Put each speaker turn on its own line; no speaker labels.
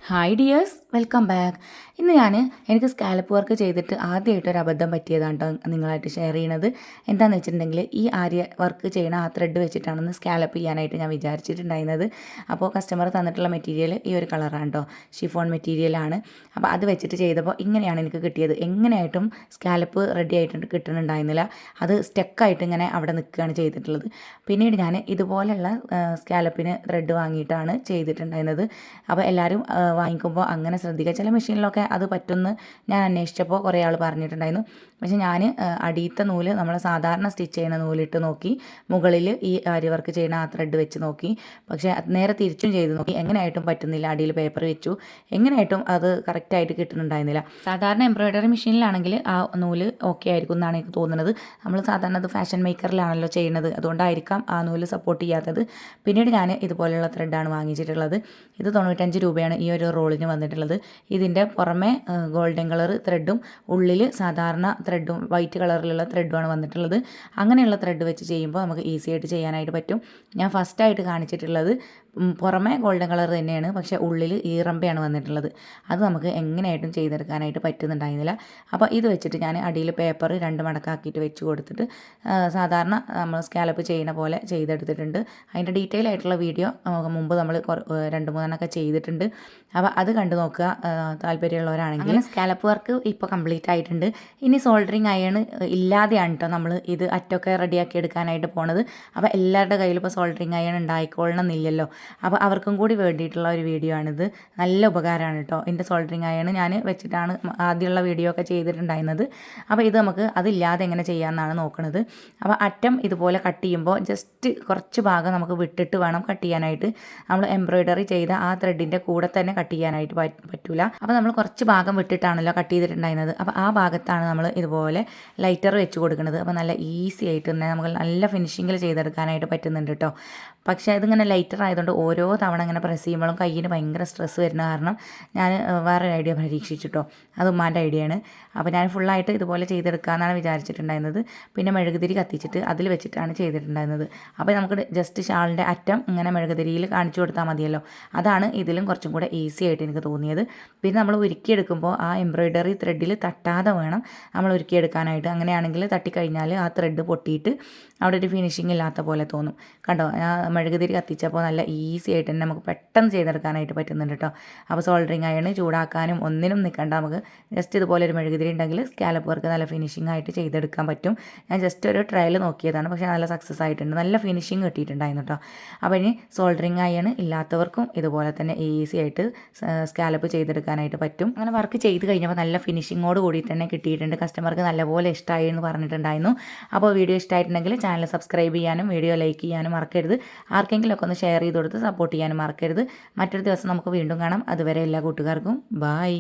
Hi dears, welcome back. ഇന്ന് എനിക്ക് scallop work ചെയ്തിട്ട് ആദ്യമായിട്ട് ഒരു അബദ്ധം പറ്റിയതാണ് കേട്ടോ നിങ്ങളായിട്ട് ഷെയർ ചെയ്യണത്. എന്താണെന്ന് വെച്ചിട്ടുണ്ടെങ്കിൽ ഈ ആര്യ വർക്ക് ചെയ്യണ ആ ത്രെഡ് വെച്ചിട്ടാണെന്ന് സ്കാലപ്പ് ചെയ്യാനായിട്ട് ഞാൻ വിചാരിച്ചിട്ടുണ്ടായിരുന്നത്. അപ്പോൾ കസ്റ്റമർ തന്നിട്ടുള്ള മെറ്റീരിയൽ ഈ ഒരു കളറാണ് കേട്ടോ, ഷിഫോൺ മെറ്റീരിയലാണ്. അപ്പോൾ അത് വെച്ചിട്ട് ചെയ്തപ്പോൾ ഇങ്ങനെയാണ് എനിക്ക് കിട്ടിയത്. എങ്ങനെയായിട്ടും സ്കാലപ്പ് റെഡി ആയിട്ട് കിട്ടുന്നുണ്ടായിരുന്നില്ല. അത് സ്റ്റക്കായിട്ട് ഇങ്ങനെ അവിടെ നിൽക്കുകയാണ് ചെയ്തിട്ടുള്ളത്. പിന്നീട് ഞാൻ ഇതുപോലെയുള്ള സ്കാലപ്പിന് ത്രെഡ് വാങ്ങിയിട്ടാണ് ചെയ്തിട്ടുണ്ടായിരുന്നത്. അപ്പോൾ എല്ലാവരും വാങ്ങിക്കുമ്പോൾ അങ്ങനെ ശ്രദ്ധിക്കുക. ചില മെഷീനിലൊക്കെ അത് പറ്റുമെന്ന് ഞാൻ അന്വേഷിച്ചപ്പോൾ കുറേ ആൾ പറഞ്ഞിട്ടുണ്ടായിരുന്നു. പക്ഷേ ഞാൻ അടിയത്തെ നൂല് നമ്മൾ സാധാരണ സ്റ്റിച്ച് ചെയ്യുന്ന നൂലിട്ട് നോക്കി, മുകളിൽ ഈ ആരി വർക്ക് ചെയ്യുന്ന ആ ത്രെഡ് വെച്ച് നോക്കി. പക്ഷേ നേരെ തിരിച്ചും ചെയ്ത് നോക്കി, എങ്ങനെയായിട്ടും പറ്റുന്നില്ല. അടിയിൽ പേപ്പർ വെച്ചു, എങ്ങനെയായിട്ടും അത് കറക്റ്റായിട്ട് കിട്ടുന്നുണ്ടായിരുന്നില്ല. സാധാരണ എംബ്രോയ്ഡറി മെഷീനിലാണെങ്കിൽ ആ നൂല് ഓക്കെ ആയിരിക്കും എന്നാണ് എനിക്ക് തോന്നുന്നത്. നമ്മൾ സാധാരണ അത് ഫാഷൻ മേക്കറിലാണല്ലോ ചെയ്യുന്നത്, അതുകൊണ്ടായിരിക്കാം ആ നൂല് സപ്പോർട്ട് ചെയ്യാത്തത്. പിന്നീട് ഞാൻ ഇതുപോലെയുള്ള ത്രെഡാണ് വാങ്ങിച്ചിട്ടുള്ളത്. ഇത് 95 രൂപയാണ് ഈ ഒരു റോളിന് വന്നിട്ടുള്ളത്. ഇതിൻ്റെ പുറമെ ഗോൾഡൻ കളർ ത്രെഡും ഉള്ളിൽ സാധാരണ ത്രെഡും വൈറ്റ് കളറിലുള്ള ത്രെഡുമാണ് വന്നിട്ടുള്ളത്. അങ്ങനെയുള്ള ത്രെഡ് വെച്ച് ചെയ്യുമ്പോൾ നമുക്ക് ഈസി ആയിട്ട് ചെയ്യാനായിട്ട് പറ്റും. ഞാൻ ഫസ്റ്റായിട്ട് കാണിച്ചിട്ടുള്ളത് പുറമെ ഗോൾഡൻ കളർ തന്നെയാണ്, പക്ഷേ ഉള്ളിൽ ഈറമ്പയാണ് വന്നിട്ടുള്ളത്. അത് നമുക്ക് എങ്ങനെയായിട്ടും ചെയ്തെടുക്കാനായിട്ട് പറ്റുന്നുണ്ടായിരുന്നില്ല. അപ്പോൾ ഇത് വെച്ചിട്ട് ഞാൻ അടിയിൽ പേപ്പർ 2 മടക്കാക്കിയിട്ട് വെച്ച് കൊടുത്തിട്ട് സാധാരണ നമ്മൾ സ്കാലപ്പ് ചെയ്യുന്ന പോലെ ചെയ്തെടുത്തിട്ടുണ്ട്. അതിൻ്റെ ഡീറ്റെയിൽ ആയിട്ടുള്ള വീഡിയോ മുമ്പ് നമ്മൾ 2-3 ചെയ്തിട്ടുണ്ട്. അപ്പോൾ അത് കണ്ടു നോക്കുക താല്പര്യമുള്ളവരാണെങ്കിൽ. അങ്ങനെ സ്കാലപ്പ് വർക്ക് ഇപ്പോൾ കംപ്ലീറ്റ് ആയിട്ടുണ്ട്. ഇനി സോൾഡറിങ് അയൺ ഇല്ലാതെയാണ് കേട്ടോ നമ്മൾ ഇത് അറ്റൊക്കെ റെഡിയാക്കി എടുക്കാനായിട്ട് പോണത്. അപ്പോൾ എല്ലാവരുടെ കയ്യിലും ഇപ്പോൾ സോൾഡറിങ് അയൺ ഉണ്ടായിക്കൊള്ളണം എന്നില്ലല്ലോ. അപ്പോൾ അവർക്കും കൂടി വേണ്ടിയിട്ടുള്ള ഒരു വീഡിയോ ആണിത്. നല്ല ഉപകാരമാണ് കേട്ടോ. ഇതിൻ്റെ സോൾഡറിങ് അയൺ ഞാൻ വെച്ചിട്ടാണ് ആദ്യമുള്ള വീഡിയോ ഒക്കെ ചെയ്തിട്ടുണ്ടായിരുന്നത്. അപ്പോൾ ഇത് നമുക്ക് അതില്ലാതെ എങ്ങനെ ചെയ്യാമെന്നാണ് നോക്കുന്നത്. അപ്പോൾ അറ്റം ഇതുപോലെ കട്ട് ചെയ്യുമ്പോൾ ജസ്റ്റ് കുറച്ച് ഭാഗം നമുക്ക് വിട്ടിട്ട് വേണം കട്ട് ചെയ്യാനായിട്ട്. നമ്മൾ എംബ്രോയ്ഡറി ചെയ്ത ആ ത്രെഡിൻ്റെ കൂടെ തന്നെ കട്ട് ചെയ്യാനായിട്ട് പറ്റില്ല. അപ്പോൾ നമ്മൾ കുറച്ച് ഭാഗം വിട്ടിട്ടാണല്ലോ കട്ട് ചെയ്തിട്ടുണ്ടായിരുന്നത്. അപ്പോൾ ആ ഭാഗത്താണ് നമ്മൾ ഇതുപോലെ ലൈറ്റർ വെച്ച് കൊടുക്കുന്നത്. അപ്പോൾ നല്ല ഈസി ആയിട്ട് തന്നെ നമുക്ക് നല്ല ഫിനിഷിങ്ങിൽ ചെയ്തെടുക്കാനായിട്ട് പറ്റുന്നുണ്ട് കേട്ടോ. പക്ഷേ ഇതിങ്ങനെ ലൈറ്റർ ആയതുകൊണ്ട് ഓരോ തവണ ഇങ്ങനെ പ്രസ് ചെയ്യുമ്പോഴും കയ്യിന് ഭയങ്കര സ്ട്രെസ്സ് വരുന്ന കാരണം ഞാൻ വേറൊരു ഐഡിയ പരീക്ഷിച്ചിട്ടോ. അത് ഉമ്മാൻ്റെ ഐഡിയയാണ്. അപ്പോൾ ഞാൻ ഫുള്ളായിട്ട് ഇതുപോലെ ചെയ്തെടുക്കാമെന്നാണ് വിചാരിച്ചിട്ടുണ്ടായിരുന്നത്. പിന്നെ മെഴുകുതിരി കത്തിച്ചിട്ട് അതിൽ വെച്ചിട്ടാണ് ചെയ്തിട്ടുണ്ടായിരുന്നത്. അപ്പോൾ നമുക്ക് ജസ്റ്റ് ഷാളിൻ്റെ അറ്റം ഇങ്ങനെ മെഴുകുതിരിയിൽ കാണിച്ചു കൊടുത്താൽ മതിയല്ലോ. അതാണ് ഇതിലും കുറച്ചും കൂടെ ഈസി ആയിട്ട് എനിക്ക് തോന്നിയത്. പിന്നെ നമ്മൾ ഉരുക്കിയെടുക്കുമ്പോൾ ആ എംബ്രോയ്ഡറി ത്രെഡിൽ തട്ടാതെ വേണം നമ്മൾ ഉരുക്കിയെടുക്കാനായിട്ട്. അങ്ങനെയാണെങ്കിൽ തട്ടിക്കഴിഞ്ഞാൽ ആ ത്രെഡ് പൊട്ടിയിട്ട് അവിടെ ഒരു ഫിനിഷിങ് ഇല്ലാത്ത പോലെ തോന്നും. കണ്ടോ, മെഴുകുതിരി കത്തിച്ചപ്പോൾ നല്ല ഈസി ആയിട്ട് തന്നെ നമുക്ക് പെട്ടെന്ന് ചെയ്തെടുക്കാനായിട്ട് പറ്റുന്നുണ്ട് കേട്ടോ. അപ്പോൾ സോൾഡറിങ് അയൺ ചൂടാക്കാനും ഒന്നിനും നിൽക്കണ്ട. നമുക്ക് ജസ്റ്റ് ഇതുപോലെ ഒരു മെഴുകുതിരി ഉണ്ടെങ്കിൽ സ്കാലപ്പ് വർക്ക് നല്ല ഫിനിഷിംഗ് ആയിട്ട് ചെയ്തെടുക്കാൻ പറ്റും. ഞാൻ ജസ്റ്റ് ഒരു ട്രയൽ നോക്കിയതാണ്, പക്ഷേ നല്ല സക്സസ് ആയിട്ടുണ്ട്. നല്ല ഫിനിഷിങ് കിട്ടിയിട്ടുണ്ടായിരുന്നു കേട്ടോ. അപ്പോൾ ഇനി സോൾഡറിങ് അയൺ ഇല്ലാത്തവർക്കും ഇതുപോലെ തന്നെ ഈസി ആയിട്ട് സ്കാലപ്പ് ചെയ്തെടുക്കാനായിട്ട് പറ്റും. അങ്ങനെ വർക്ക് ചെയ്ത് കഴിഞ്ഞപ്പോൾ നല്ല ഫിനിഷിങ്ങോട് കൂടി തന്നെ കിട്ടിയിട്ടുണ്ട്. കസ്റ്റമർക്ക് നല്ലപോലെ ഇഷ്ടമായി എന്ന് പറഞ്ഞിട്ടുണ്ടായിരുന്നു. അപ്പോൾ വീഡിയോ ഇഷ്ടമായിട്ടുണ്ടെങ്കിൽ ചാനൽ സബ്സ്ക്രൈബ് ചെയ്യാനും വീഡിയോ ലൈക്ക് ചെയ്യാനും മറക്കരുത്. ആർക്കെങ്കിലുമൊക്കെ ഒന്ന് ഷെയർ ചെയ്ത് കൊടുത്ത് സപ്പോർട്ട് ചെയ്യാനും മറക്കരുത്. മറ്റൊരു ദിവസം നമുക്ക് വീണ്ടും കാണാം. അതുവരെ എല്ലാ കൂട്ടുകാർക്കും ബായ്.